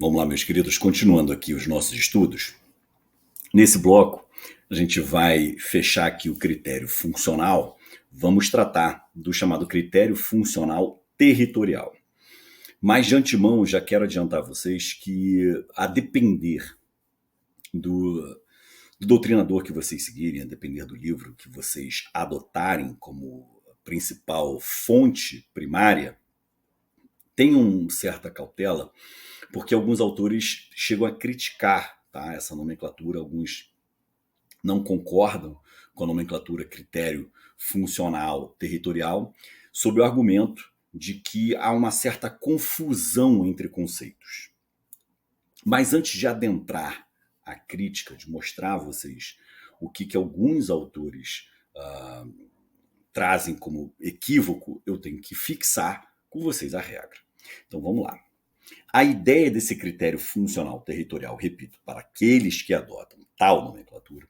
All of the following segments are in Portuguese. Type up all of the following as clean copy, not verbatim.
Vamos lá, meus queridos, continuando aqui os nossos estudos. Nesse bloco, a gente vai fechar aqui o critério funcional. Vamos tratar do chamado critério funcional territorial. Mas de antemão, já quero adiantar a vocês que, a depender do doutrinador que vocês seguirem, a depender do livro que vocês adotarem como principal fonte primária, tenham certa cautela, porque alguns autores chegam a criticar, tá, essa nomenclatura. Alguns não concordam com a nomenclatura critério funcional territorial, sob o argumento de que há uma certa confusão entre conceitos. Mas antes de adentrar a crítica, de mostrar a vocês o que alguns autores trazem como equívoco, eu tenho que fixar com vocês a regra. Então vamos lá. A ideia desse critério funcional territorial, repito, para aqueles que adotam tal nomenclatura,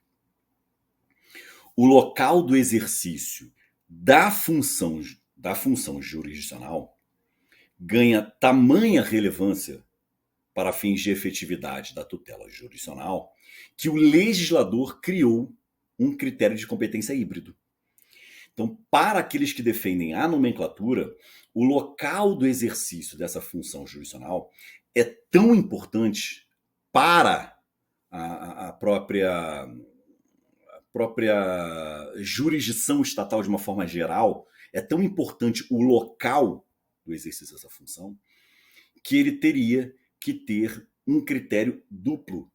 o local do exercício da função jurisdicional ganha tamanha relevância para fins de efetividade da tutela jurisdicional que o legislador criou um critério de competência híbrido. Então, para aqueles que defendem a nomenclatura, o local do exercício dessa função jurisdicional é tão importante para a própria jurisdição estatal de uma forma geral, é tão importante o local do exercício dessa função, que ele teria que ter um critério duplo.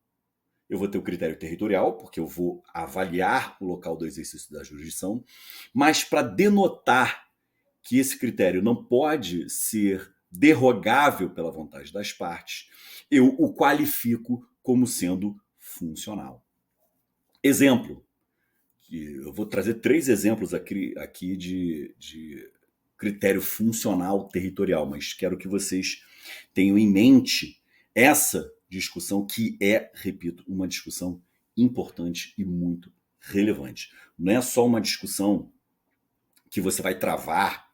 Eu vou ter o critério territorial, porque eu vou avaliar o local do exercício da jurisdição, mas para denotar que esse critério não pode ser derrogável pela vontade das partes, eu o qualifico como sendo funcional. Exemplo, eu vou trazer 3 exemplos aqui de critério funcional territorial, mas quero que vocês tenham em mente essa discussão, que é, repito, uma discussão importante e muito relevante. Não é só uma discussão que você vai travar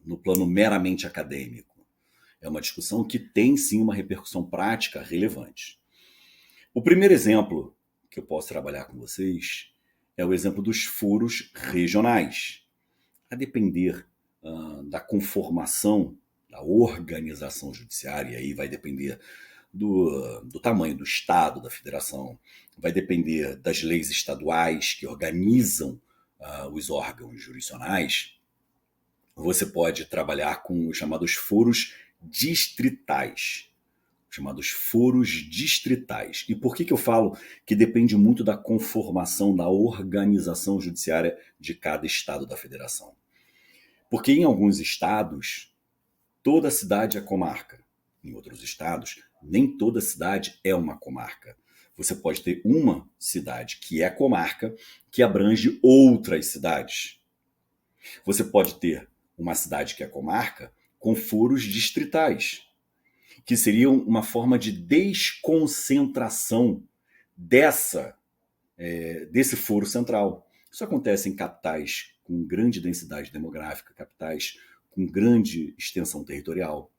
no plano meramente acadêmico. É uma discussão que tem, sim, uma repercussão prática relevante. O primeiro exemplo que eu posso trabalhar com vocês é o exemplo dos foros regionais. A depender da conformação da organização judiciária, e aí vai depender do tamanho do Estado, da federação, vai depender das leis estaduais que organizam os órgãos jurisdicionais. Você pode trabalhar com os chamados foros distritais. E por que eu falo que depende muito da conformação da organização judiciária de cada estado da federação? Porque em alguns estados, toda cidade é comarca. Em outros estados, nem toda cidade é uma comarca. Você pode ter uma cidade que é comarca, que abrange outras cidades. Você pode ter uma cidade que é comarca com foros distritais, que seriam uma forma de desconcentração desse foro central. Isso acontece em capitais com grande densidade demográfica, capitais com grande extensão territorial.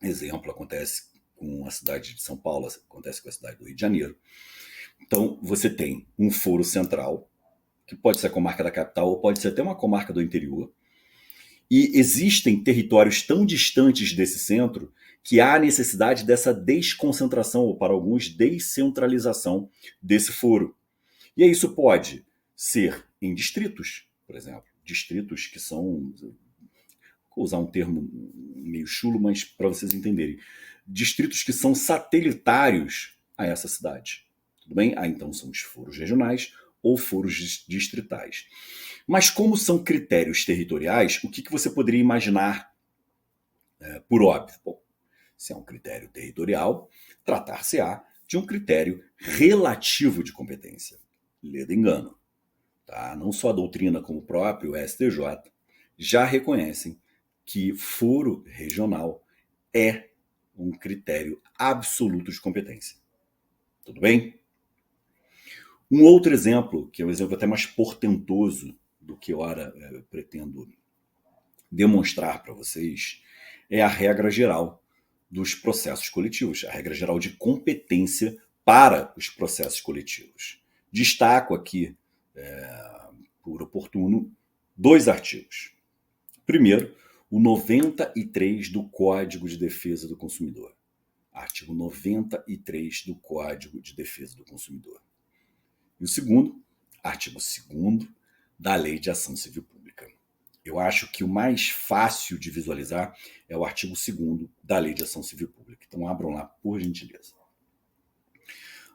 Exemplo, acontece com a cidade de São Paulo, acontece com a cidade do Rio de Janeiro. Então, você tem um foro central, que pode ser a comarca da capital, ou pode ser até uma comarca do interior, e existem territórios tão distantes desse centro que há necessidade dessa desconcentração, ou para alguns, descentralização desse foro. E isso pode ser em distritos, por exemplo. Distritos que são, vou usar um termo meio chulo, mas para vocês entenderem. Distritos que são satelitários a essa cidade. Tudo bem? Então são os foros regionais ou foros distritais. Mas como são critérios territoriais, o que você poderia imaginar por óbvio? Bom, se é um critério territorial, tratar-se-á de um critério relativo de competência. Leda engano. Tá? Não só a doutrina como o próprio STJ já reconhecem que foro regional é um critério absoluto de competência. Tudo bem? Um outro exemplo, que é um exemplo até mais portentoso do que ora pretendo demonstrar para vocês, é a regra geral dos processos coletivos, a regra geral de competência para os processos coletivos. Destaco aqui, por oportuno, 2 artigos. Primeiro, o 93 do Código de Defesa do Consumidor. Artigo 93 do Código de Defesa do Consumidor. E o segundo, artigo 2º da Lei de Ação Civil Pública. Eu acho que o mais fácil de visualizar é o artigo 2º da Lei de Ação Civil Pública. Então abram lá, por gentileza.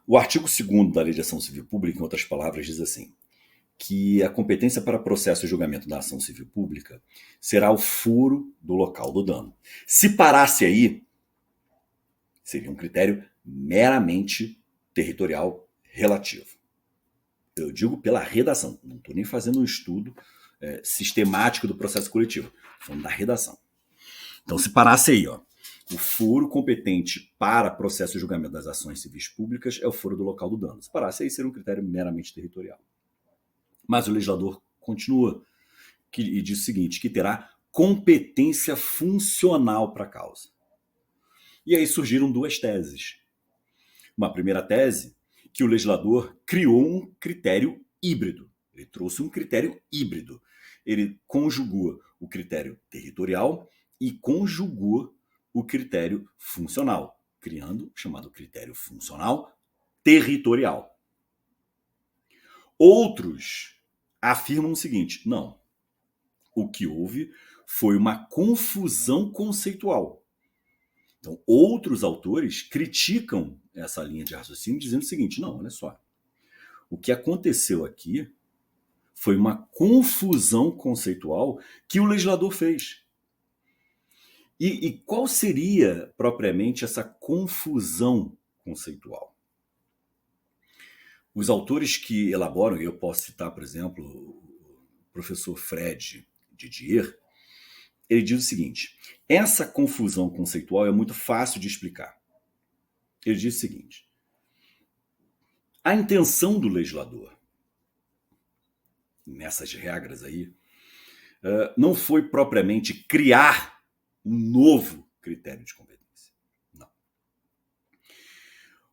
O artigo 2º da Lei de Ação Civil Pública, em outras palavras, diz assim, que a competência para processo e julgamento da ação civil pública será o foro do local do dano. Se parasse aí, seria um critério meramente territorial relativo. Eu digo pela redação, não estou nem fazendo um estudo sistemático do processo coletivo, estou falando da redação. Então, se parasse aí, ó, o foro competente para processo e julgamento das ações civis públicas é o foro do local do dano. Se parasse aí, seria um critério meramente territorial. Mas o legislador continua e diz o seguinte, que terá competência funcional para a causa. E aí surgiram 2 teses. Uma primeira tese, que o legislador criou um critério híbrido. Ele trouxe um critério híbrido. Ele conjugou o critério territorial e conjugou o critério funcional, criando o chamado critério funcional territorial. Outros afirmam o seguinte, não, o que houve foi uma confusão conceitual. Então, outros autores criticam essa linha de raciocínio dizendo o seguinte, não, olha só, o que aconteceu aqui foi uma confusão conceitual que o legislador fez. E qual seria propriamente essa confusão conceitual? Os autores que elaboram, e eu posso citar, por exemplo, o professor Fred Didier, ele diz o seguinte, essa confusão conceitual é muito fácil de explicar. Ele diz o seguinte, a intenção do legislador, nessas regras aí, não foi propriamente criar um novo critério de competência. Não.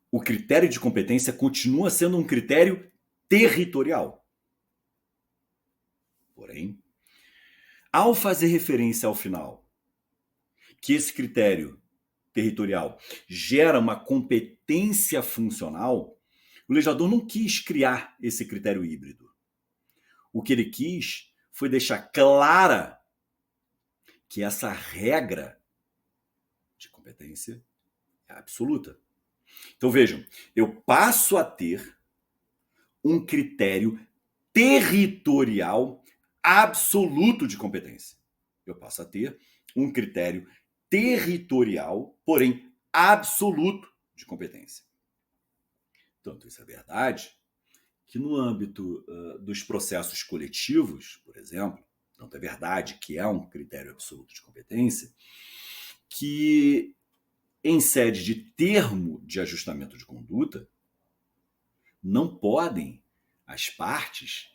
O critério de competência continua sendo um critério territorial. Porém, ao fazer referência ao final, que esse critério territorial gera uma competência funcional, o legislador não quis criar esse critério híbrido. O que ele quis foi deixar clara que essa regra de competência é absoluta. Então vejam, eu passo a ter um critério territorial absoluto de competência. Eu passo a ter um critério territorial, porém absoluto de competência. Tanto isso é verdade que no âmbito dos processos coletivos, por exemplo, tanto é verdade que é um critério absoluto de competência, que em sede de termo de ajustamento de conduta, não podem as partes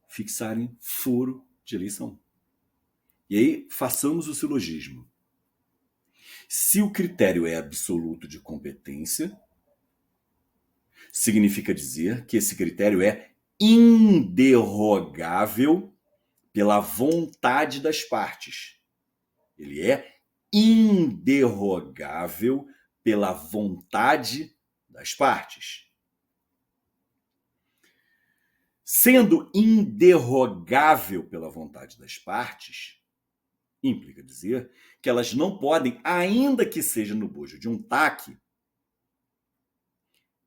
fixarem foro de eleição. E aí, façamos o silogismo. Se o critério é absoluto de competência, significa dizer que esse critério é inderrogável pela vontade das partes. Ele é inderrogável pela vontade das partes. Sendo inderrogável pela vontade das partes, implica dizer que elas não podem, ainda que seja no bojo de um TAC,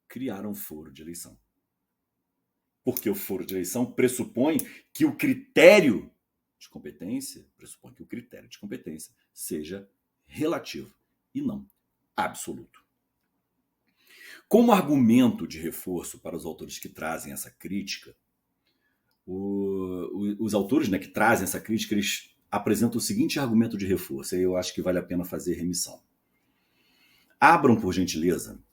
criar um foro de eleição. Porque o foro de eleição pressupõe que o critério de competência, seja relativo e não absoluto. Como argumento de reforço para os autores que trazem essa crítica, os autores, né, que trazem essa crítica, eles apresentam o seguinte argumento de reforço, e eu acho que vale a pena fazer remissão. Abram, por gentileza,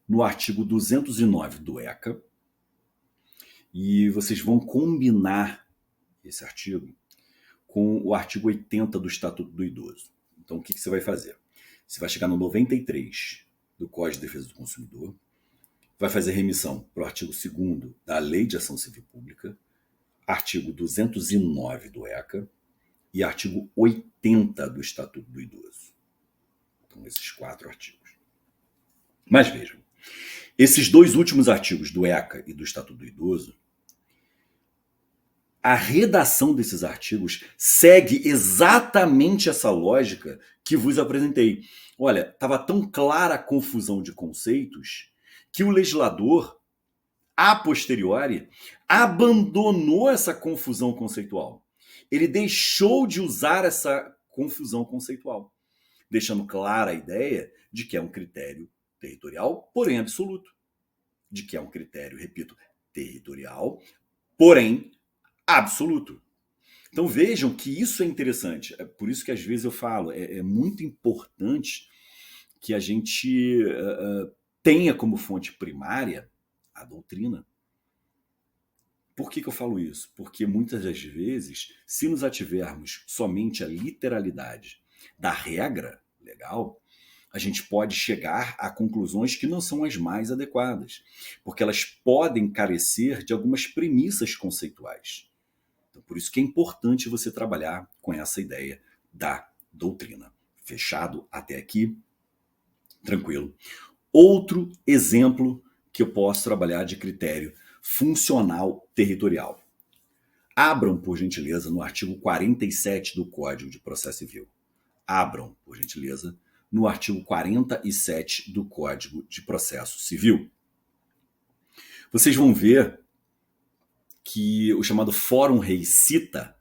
no artigo 209 do ECA, e vocês vão combinar esse artigo com o artigo 80 do Estatuto do Idoso. Então, o que você vai fazer? Você vai chegar no 93 do Código de Defesa do Consumidor, vai fazer remissão para o artigo 2º da Lei de Ação Civil Pública, artigo 209 do ECA e artigo 80 do Estatuto do Idoso. Então, esses 4 artigos. Mas vejam, esses 2 últimos artigos do ECA e do Estatuto do Idoso, a redação desses artigos segue exatamente essa lógica que vos apresentei. Olha, estava tão clara a confusão de conceitos que o legislador, a posteriori, abandonou essa confusão conceitual. Ele deixou de usar essa confusão conceitual, deixando clara a ideia de que é um critério territorial, porém absoluto. De que é um critério, repito, territorial, porém absoluto. Então vejam que isso é interessante. É por isso que às vezes eu falo, é muito importante que a gente tenha como fonte primária a doutrina. Por que eu falo isso? Porque muitas das vezes, se nos ativermos somente à literalidade da regra legal, a gente pode chegar a conclusões que não são as mais adequadas, porque elas podem carecer de algumas premissas conceituais. Então, por isso que é importante você trabalhar com essa ideia da doutrina. Fechado até aqui? Tranquilo. Outro exemplo que eu posso trabalhar de critério funcional territorial. Abram, por gentileza, no artigo 47 do Código de Processo Civil. Abram, por gentileza, no artigo 47 do Código de Processo Civil. Vocês vão ver que o chamado Fórum Rei Cita,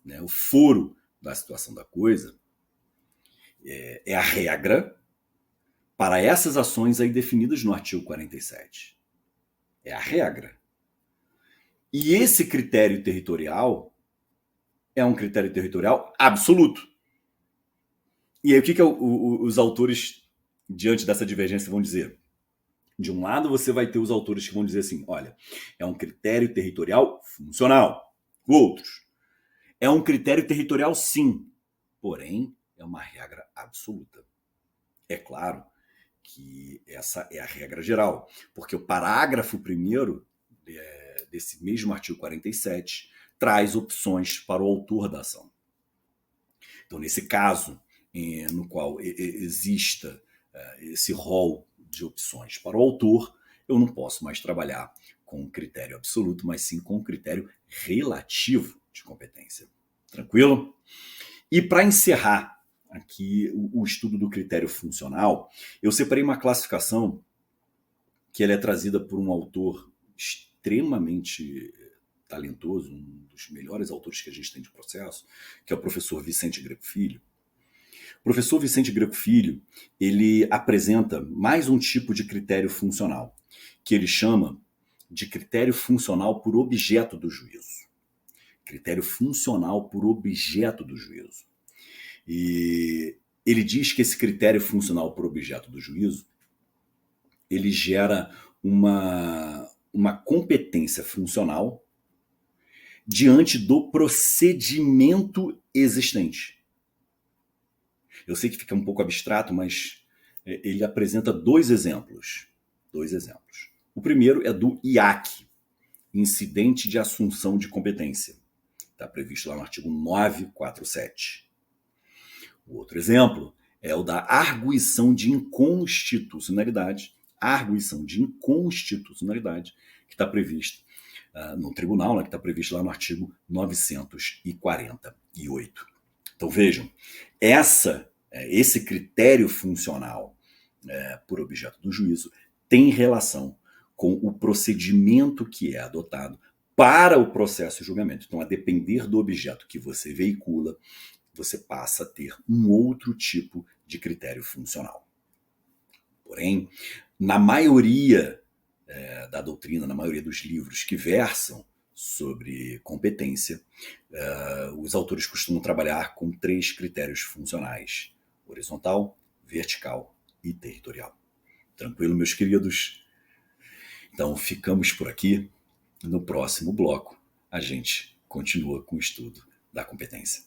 né, o foro da situação da coisa, é a regra para essas ações aí definidas no artigo 47. É a regra. E esse critério territorial é um critério territorial absoluto. E aí o que os autores, diante dessa divergência, vão dizer? De um lado, você vai ter os autores que vão dizer assim, olha, é um critério territorial funcional. Outros, é um critério territorial sim, porém, é uma regra absoluta. É claro que essa é a regra geral, porque o parágrafo 1º desse mesmo artigo 47 traz opções para o autor da ação. Então, nesse caso, no qual exista esse rol de opções para o autor, eu não posso mais trabalhar com um critério absoluto, mas sim com um critério relativo de competência. Tranquilo? E para encerrar aqui o estudo do critério funcional, eu separei uma classificação que ela é trazida por um autor extremamente talentoso, um dos melhores autores que a gente tem de processo, que é o professor Vicente Greco Filho. O professor Vicente Greco Filho, ele apresenta mais um tipo de critério funcional, que ele chama de critério funcional por objeto do juízo. Critério funcional por objeto do juízo. E ele diz que esse critério funcional por objeto do juízo, ele gera uma competência funcional diante do procedimento existente. Eu sei que fica um pouco abstrato, mas ele apresenta 2 exemplos. 2 exemplos. O primeiro é do IAC, Incidente de Assunção de Competência. Está previsto lá no artigo 947. O outro exemplo é o da arguição de inconstitucionalidade. Arguição de inconstitucionalidade, que está previsto no tribunal, né, que está previsto lá no artigo 948. Então vejam, esse critério funcional por objeto do juízo tem relação com o procedimento que é adotado para o processo de julgamento. Então, a depender do objeto que você veicula, você passa a ter um outro tipo de critério funcional. Porém, na maioria da doutrina, na maioria dos livros que versam sobre competência, os autores costumam trabalhar com 3 critérios funcionais: horizontal, vertical e territorial. Tranquilo, meus queridos? Então, ficamos por aqui. No próximo bloco, a gente continua com o estudo da competência.